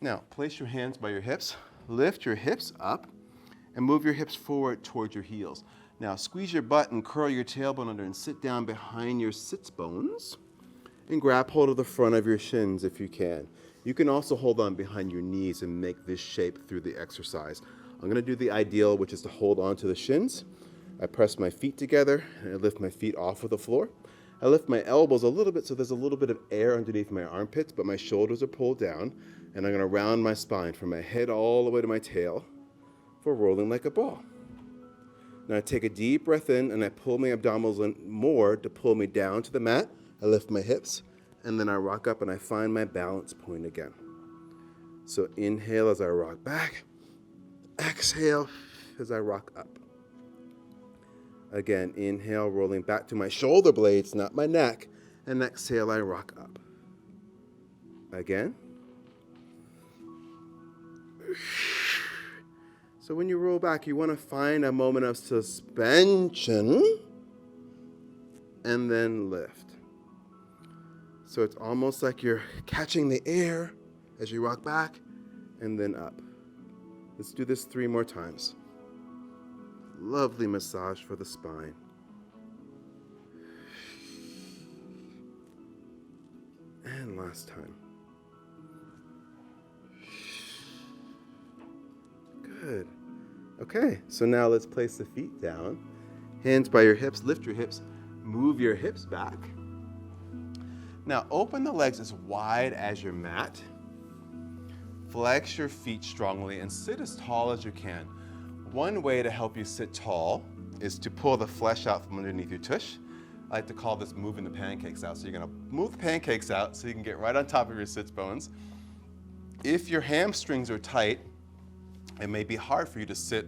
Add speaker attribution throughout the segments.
Speaker 1: Now, place your hands by your hips, lift your hips up, and move your hips forward towards your heels. Now, squeeze your butt and curl your tailbone under and sit down behind your sits bones and grab hold of the front of your shins if you can. You can also hold on behind your knees and make this shape through the exercise. I'm gonna do the ideal, which is to hold on to the shins. I press my feet together and I lift my feet off of the floor. I lift my elbows a little bit so there's a little bit of air underneath my armpits, but my shoulders are pulled down, and I'm gonna round my spine from my head all the way to my tail for rolling like a ball. Now I take a deep breath in and I pull my abdominals in more to pull me down to the mat. I lift my hips and then I rock up and I find my balance point again. So inhale as I rock back, exhale as I rock up. Again, inhale, rolling back to my shoulder blades, not my neck, and exhale, I rock up. Again. So when you roll back, you want to find a moment of suspension and then lift. So it's almost like you're catching the air as you rock back and then up. Let's do this 3 more times. Lovely massage for the spine. And last time. Good. Okay, so now let's place the feet down. Hands by your hips, lift your hips, move your hips back. Now open the legs as wide as your mat. Flex your feet strongly and sit as tall as you can. One way to help you sit tall is to pull the flesh out from underneath your tush. I like to call this moving the pancakes out. So you're gonna move the pancakes out so you can get right on top of your sits bones. If your hamstrings are tight, it may be hard for you to sit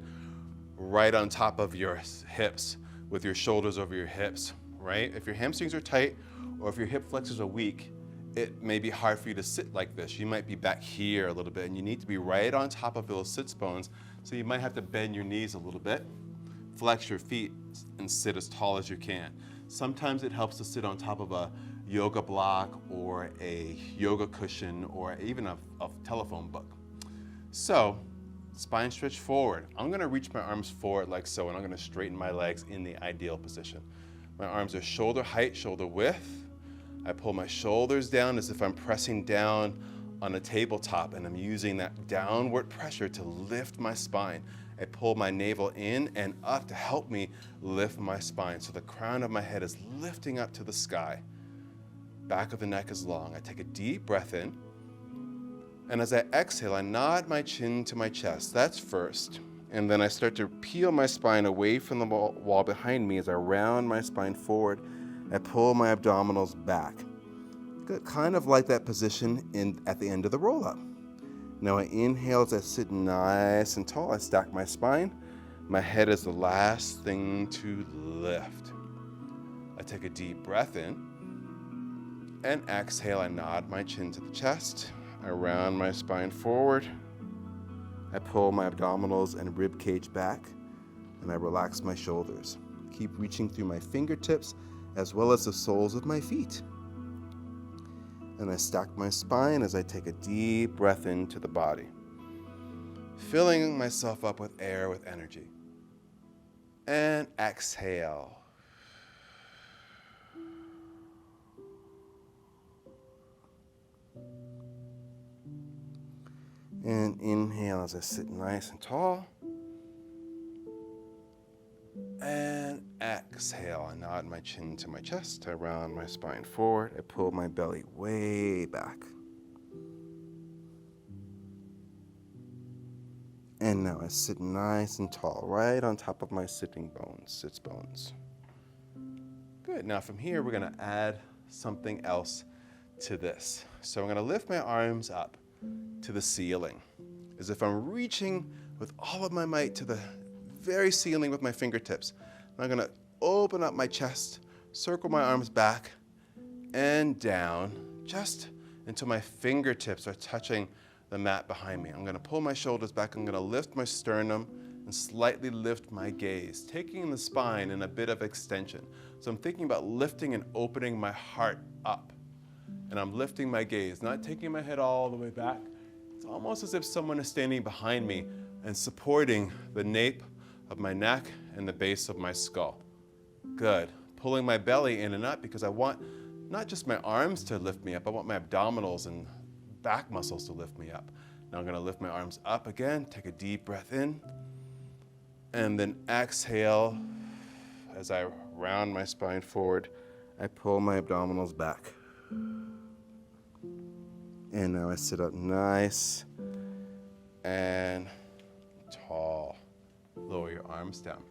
Speaker 1: right on top of your hips with your shoulders over your hips, right? If your hamstrings are tight or if your hip flexors are weak, it may be hard for you to sit like this. You might be back here a little bit and you need to be right on top of those sits bones. So you might have to bend your knees a little bit, flex your feet, and sit as tall as you can. Sometimes it helps to sit on top of a yoga block or a yoga cushion or even a telephone book. So, spine stretch forward. I'm gonna reach my arms forward like so, and I'm gonna straighten my legs in the ideal position. My arms are shoulder height, shoulder width. I pull my shoulders down as if I'm pressing down on a tabletop, and I'm using that downward pressure to lift my spine. I pull my navel in and up to help me lift my spine. So the crown of my head is lifting up to the sky. Back of the neck is long. I take a deep breath in. And as I exhale, I nod my chin to my chest. That's first. And then I start to peel my spine away from the wall behind me as I round my spine forward. I pull my abdominals back. Kind of like that position at the end of the roll-up. Now I inhale as I sit nice and tall. I stack my spine. My head is the last thing to lift. I take a deep breath in. And exhale, I nod my chin to the chest. I round my spine forward. I pull my abdominals and rib cage back. And I relax my shoulders. Keep reaching through my fingertips as well as the soles of my feet. And I stack my spine as I take a deep breath into the body, filling myself up with air, with energy. And exhale. And inhale as I sit nice and tall. And exhale, I nod my chin to my chest, I round my spine forward, I pull my belly way back. And now I sit nice and tall, right on top of my sits bones. Good, now from here we're gonna add something else to this. So I'm gonna lift my arms up to the ceiling, as if I'm reaching with all of my might to the very ceiling with my fingertips. I'm gonna open up my chest, circle my arms back and down, just until my fingertips are touching the mat behind me. I'm gonna pull my shoulders back, I'm gonna lift my sternum and slightly lift my gaze, taking the spine in a bit of extension. So I'm thinking about lifting and opening my heart up. And I'm lifting my gaze, not taking my head all the way back. It's almost as if someone is standing behind me and supporting the nape of my neck and the base of my skull. Good. Pulling my belly in and up because I want not just my arms to lift me up, I want my abdominals and back muscles to lift me up. Now I'm going to lift my arms up again, take a deep breath in, and then exhale as I round my spine forward. I pull my abdominals back. And now I sit up nice and tall. Lower your arms down.